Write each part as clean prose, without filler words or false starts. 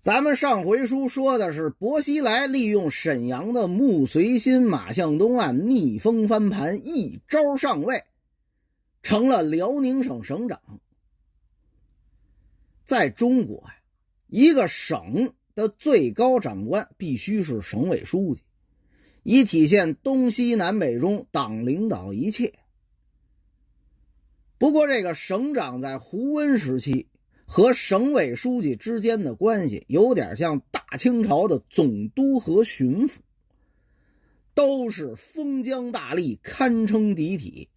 咱们上回书说的是薄熙来利用沈阳的穆随心、马向东案逆风翻盘，一招上位，成了辽宁省省长。在中国呀，一个省的最高长官必须是省委书记，以体现东西南北中党领导一切。不过这个省长在胡温时期和省委书记之间的关系有点像大清朝的总督和巡抚，都是封疆大吏，堪称敌体。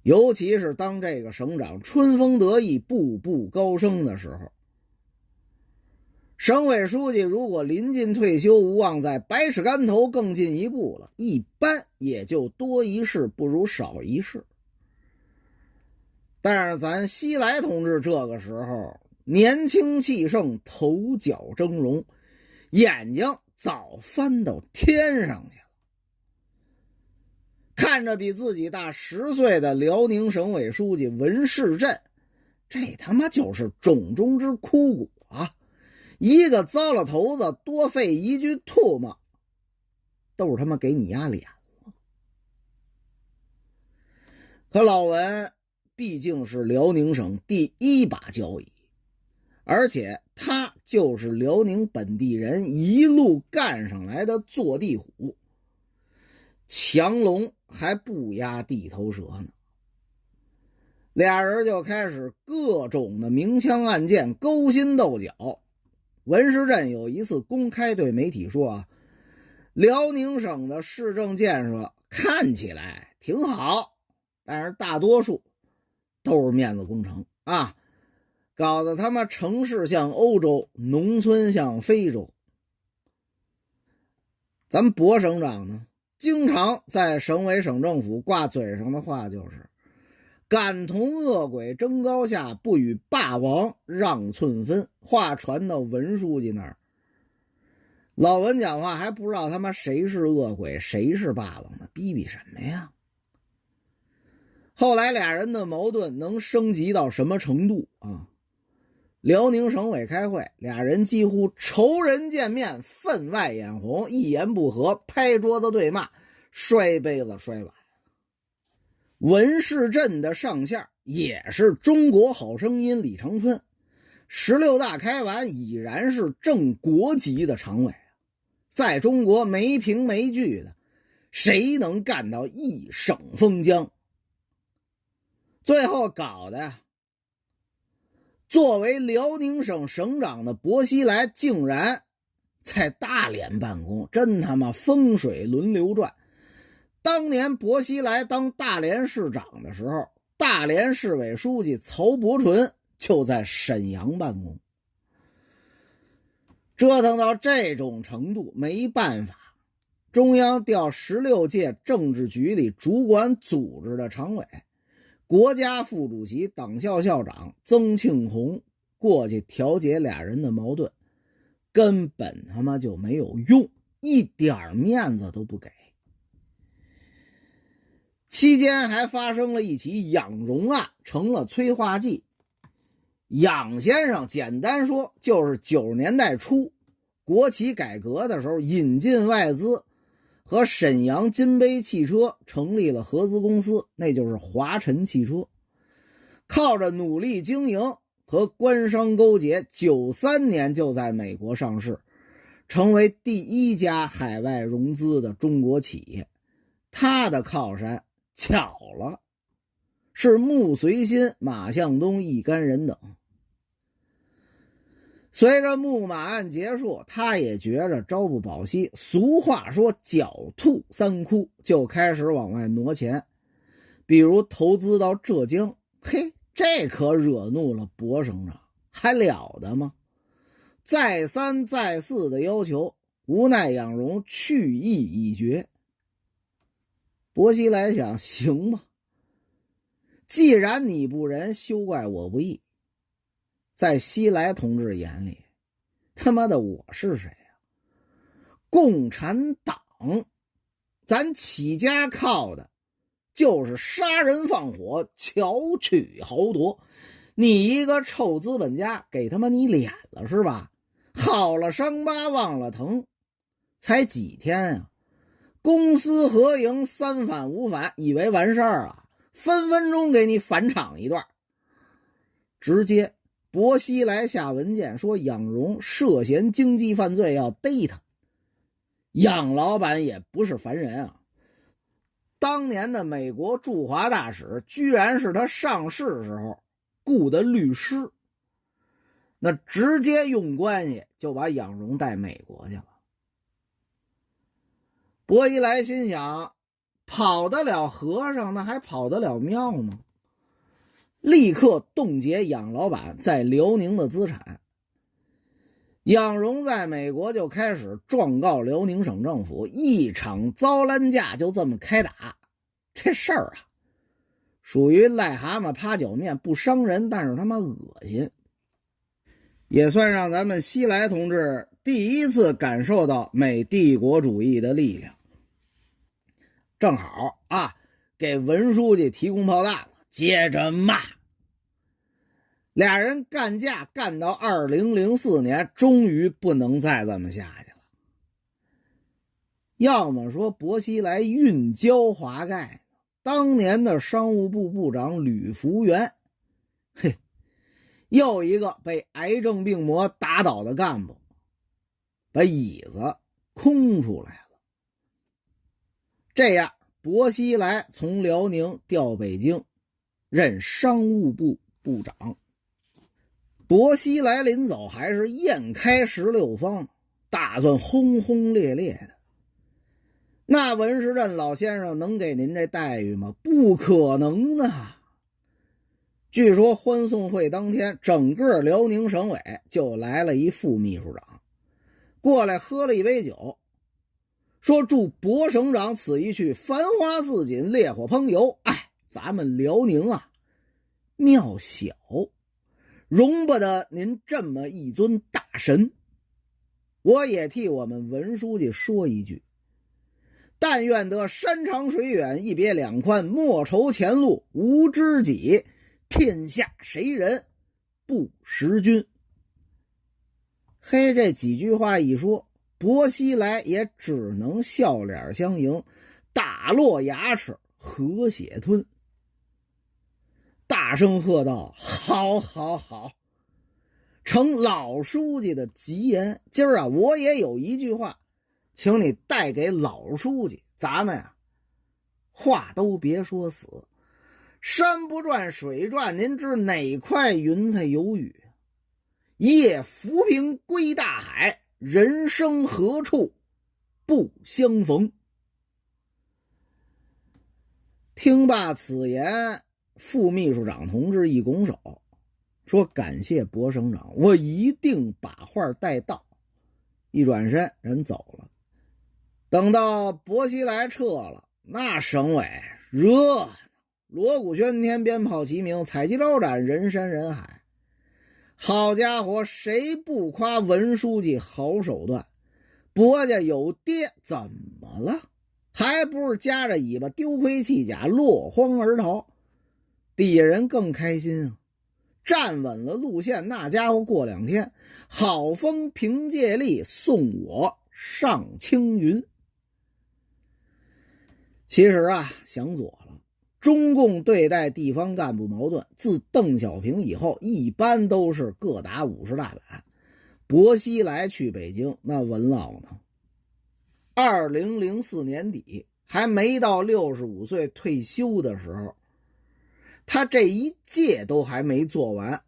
尤其是当这个省长春风得意，步步高升的时候，省委书记如果临近退休，无望在百尺竿头更进一步了，一般也就多一事不如少一事。但是咱熙来同志这个时候年轻气盛，头角峥嵘，眼睛早翻到天上去了。看着比自己大10岁的辽宁省委书记文世镇，这他妈就是种中之枯骨啊！一个糟老头子多费一句唾沫，都是他妈给你压脸了。可老文毕竟是辽宁省第一把交椅，而且他就是辽宁本地人一路干上来的坐地虎，强龙还不压地头蛇呢。俩人就开始各种的明枪暗箭，勾心斗角。文世镇有一次公开对媒体说辽宁省的市政建设看起来挺好，但是大多数都是面子工程啊，搞得他妈城市像欧洲，农村像非洲。咱们薄省长呢，经常在省委省政府挂嘴上的话就是敢同恶鬼争高下，不与霸王让寸分。话传到文书记那儿，老文讲话还不知道他妈谁是恶鬼谁是霸王呢，逼逼什么呀？后来俩人的矛盾能升级到什么程度啊？辽宁省委开会，俩人几乎仇人见面，分外眼红，一言不合拍桌子对骂，摔杯子摔碗。文世镇的上线也是中国好声音李长春，16大开完已然是正国级的常委，在中国没凭没据的，谁能干到一省封疆？最后搞的作为辽宁省省长的薄熙来竟然在大连办公，真他妈风水轮流转。当年薄熙来当大连市长的时候，大连市委书记曹伯纯就在沈阳办公。折腾到这种程度，没办法，中央调16届政治局里主管组织的常委，国家副主席、党校校长曾庆红过去调解俩人的矛盾，根本他妈就没有用，一点面子都不给。期间还发生了一起养荣案，成了催化剂。养先生简单说就是90年代初国企改革的时候引进外资，和沈阳金杯汽车成立了合资公司，那就是华晨汽车。靠着努力经营和官商勾结，93年就在美国上市，成为第一家海外融资的中国企业。他的靠山巧了，是穆随心、马向东一干人等。随着木马案结束，他也觉着朝不保夕，俗话说狡兔3窟，就开始往外挪钱，比如投资到浙江。嘿，这可惹怒了薄省长，还了得吗？再三再四的要求，无奈养荣去意已决。薄熙来想，行吧，既然你不仁，休怪我不义。在熙来同志眼里，他妈的我是谁啊？共产党，咱起家靠的就是杀人放火，巧取豪夺。你一个臭资本家，给他妈你脸了是吧？好了伤疤忘了疼，才几天啊，公私合营三反五反，以为完事儿了，分分钟给你反场一段，直接薄熙来下文件说杨荣涉嫌经济犯罪要逮他。杨老板也不是凡人啊，当年的美国驻华大使居然是他上市时候雇的律师，那直接用关系就把杨荣带美国去了。薄熙来心想，跑得了和尚那还跑得了庙吗？立刻冻结杨老板在辽宁的资产。杨荣在美国就开始状告辽宁省政府，一场遭拦架就这么开打。这事儿啊，属于癞蛤蟆趴脚面，不伤人，但是他妈恶心。也算让咱们西来同志第一次感受到美帝国主义的力量。正好啊，给文书记提供炮弹了，接着骂。俩人干架干到2004年，终于不能再这么下去了。要么说薄熙来运交华盖，当年的商务部部长吕福元，嘿，又一个被癌症病魔打倒的干部，把椅子空出来了。这样薄熙来从辽宁调北京，任商务部部长。薄熙来临走还是宴开16方，打算轰轰烈烈的。那文世镇老先生能给您这待遇吗？不可能的。据说欢送会当天，整个辽宁省委就来了一副秘书长，过来喝了一杯酒，说祝薄省长此一去，繁花似锦，烈火烹油。哎，咱们辽宁啊，庙小，容不得您这么一尊大神。我也替我们文书记说一句，但愿得山长水远，一别两宽，莫愁前路无知己，天下谁人不识君。嘿，这几句话一说，薄熙来也只能笑脸相迎，打落牙齿和血吞，大声喝道：好好好，承老书记的吉言，今儿啊，我也有一句话，请你带给老书记。咱们啊，话都别说死，山不转水转，您知哪块云彩有雨？一夜浮萍归大海，人生何处不相逢。听罢此言，副秘书长同志一拱手，说感谢薄省长，我一定把话带到。一转身人走了。等到薄熙来撤了，那省委热，锣鼓喧天，鞭炮齐鸣，彩旗招展，人山人海。好家伙，谁不夸文书记好手段？薄家有爹怎么了？还不是夹着尾巴丢盔弃甲，落荒而逃。底下人更开心啊，站稳了路线，那家伙过2天好风凭借力送我上青云。其实啊，想左了。中共对待地方干部矛盾，自邓小平以后一般都是各打50大板。薄熙来去北京，那文老呢？2004年底，还没到65岁退休的时候，他这一届都还没做完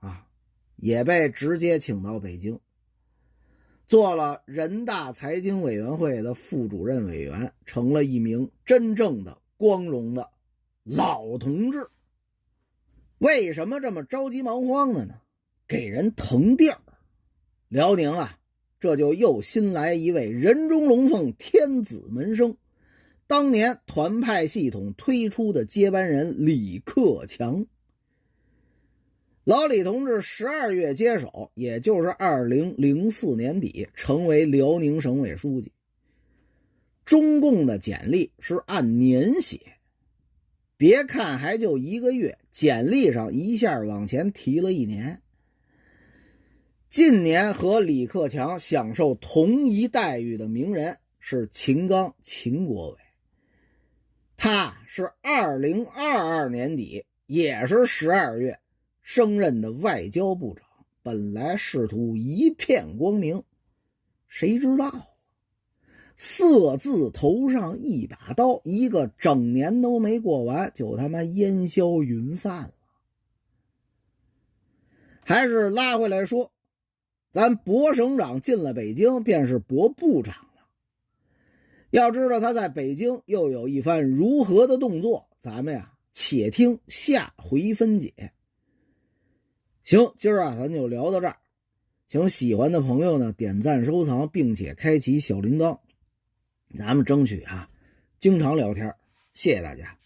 啊，也被直接请到北京，做了人大财经委员会的副主任委员，成了一名真正的光荣的老同志。为什么这么着急忙慌的呢？给人腾地儿。辽宁啊，这就又新来一位人中龙凤，天子门生，当年团派系统推出的接班人李克强。老李同志12月接手，也就是2004年底，成为辽宁省委书记。中共的简历是按年写，别看还就1个月，简历上一下往前提了1年。近年和李克强享受同一待遇的名人是秦刚、秦国伟。他是2022年底，也是12月升任的外交部长，本来仕途一片光明，谁知道色字头上一把刀，一个整年都没过完，就他妈烟消云散了。还是拉回来说，咱薄省长进了北京便是薄部长了。要知道他在北京又有一番如何的动作，咱们且听下回分解。行，今儿咱就聊到这儿，请喜欢的朋友呢点赞收藏，并且开启小铃铛，咱们争取经常聊天，谢谢大家。